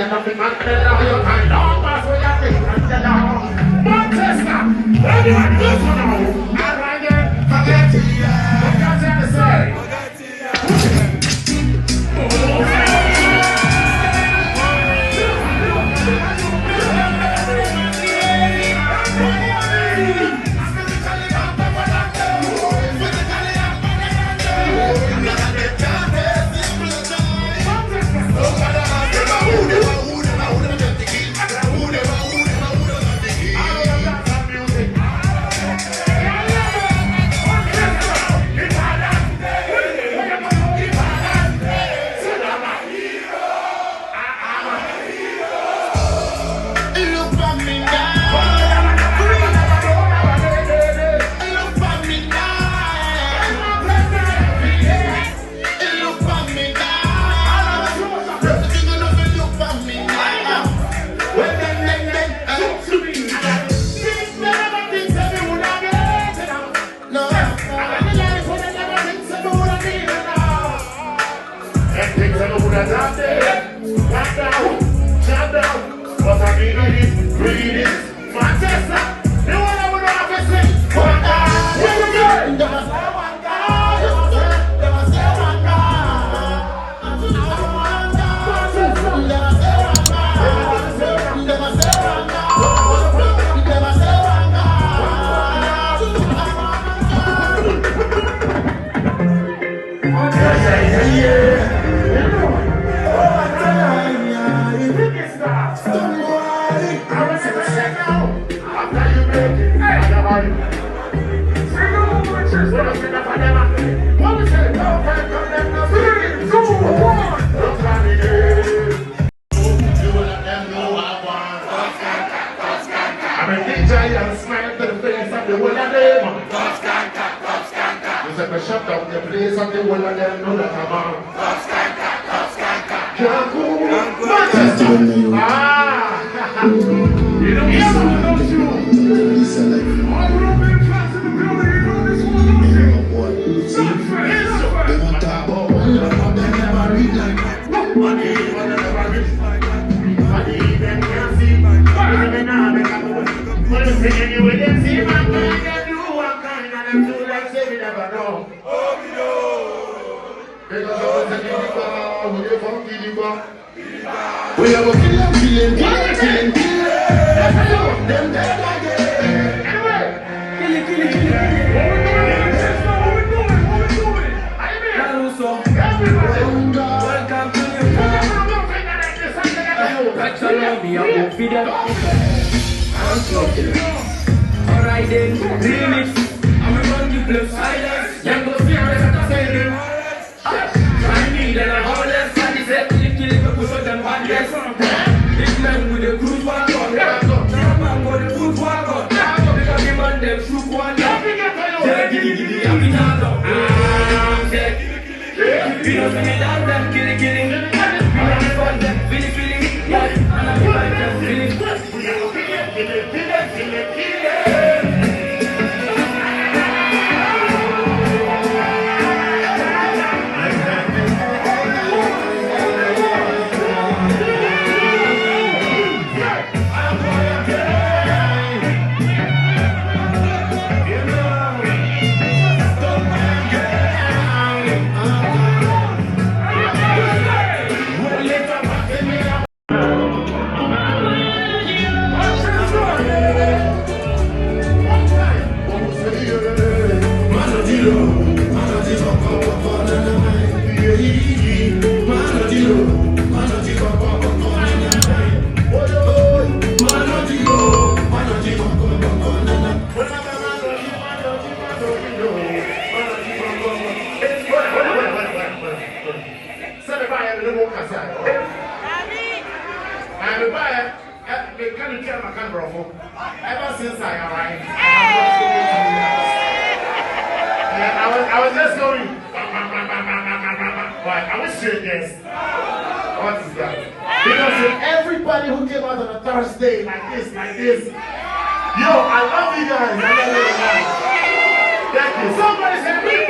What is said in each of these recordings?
you're nothing Mandela. You can't know what's what you think Mandela. Manchester, anyone good to know? I like it, forget it. What you have to say? Shut down the place and the whole of them know that I'm on. You don't hear about those you. All European fans in the building, you know this one, don't you? They want to talk about one, they never read like that. Money, they never read like that. Money, they can't see. Money, what is it anyway? They see my kind, they do one kind, and them do like say we never know. We have a killing. Them dead again. Anyway, killing. What we doing? Welcome to your alright then, remix. I'm around the blue silence. Young go fearless at the same. I need an honest. Push on them bad guys. Big man with a cruise wagon. Man with a cruise wagon. Because the man them shoot one. Giddy, I'm in a dog. We don't see me down them killing. We don't fun them feeling. Yeah, and I'm behind them feeling. Ever since I arrived, I was just going. But I wish you guess. What is that? Because everybody who came out on a Thursday like this, yo, I love you guys. I love you guys. Thank you. Somebody said, beep.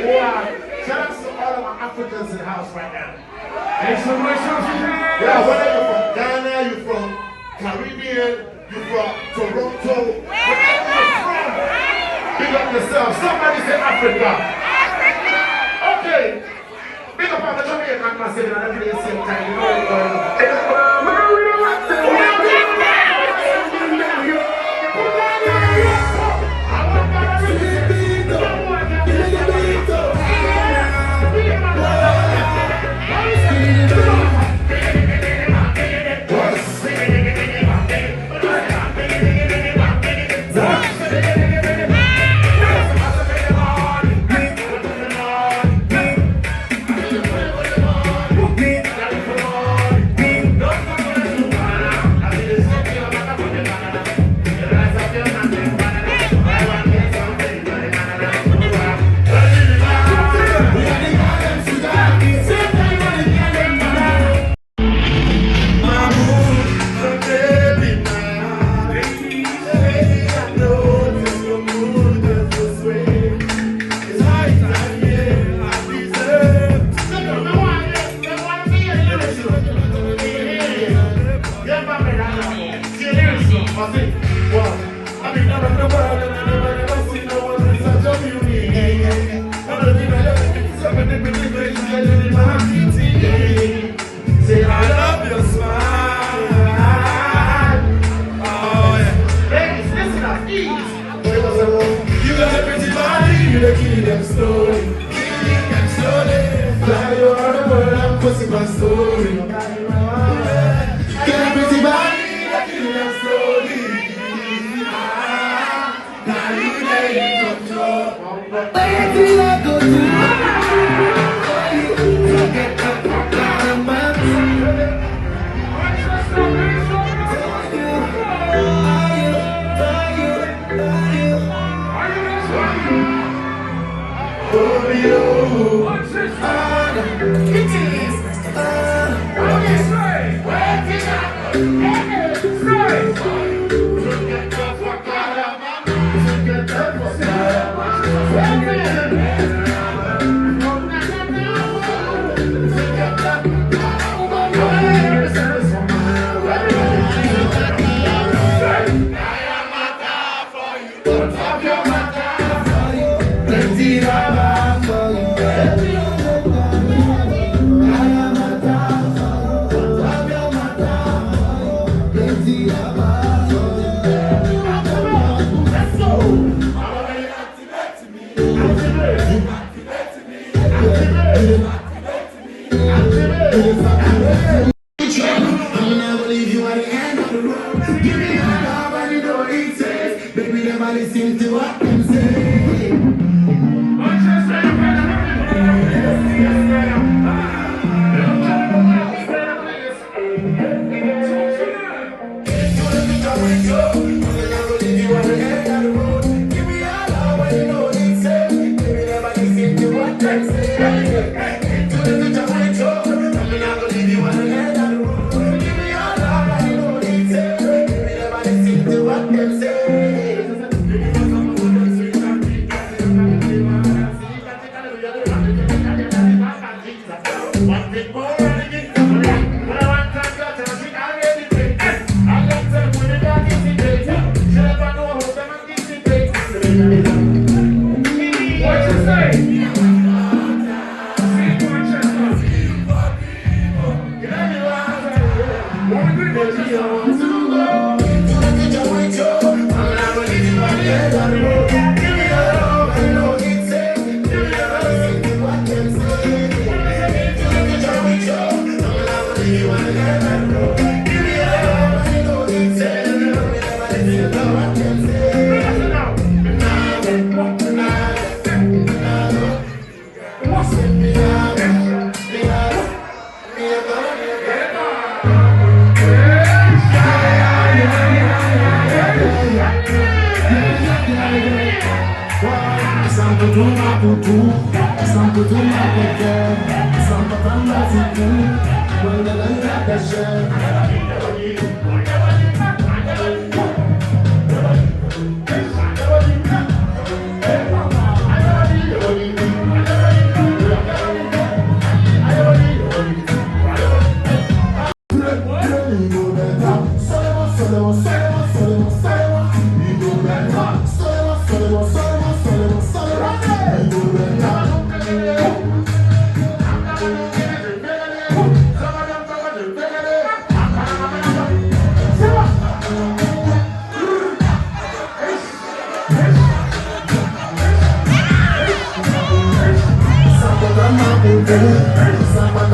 Wow. Shout out to all of my Africans in the house right now. Exclamation. Yeah, where are you from? Ghana, you from Caribbean, you from Toronto. Wherever you're from, big up yourself. Somebody say Africa. Okay. Big up on the Jamaican massive and I play the same time. You know what's going on. Salva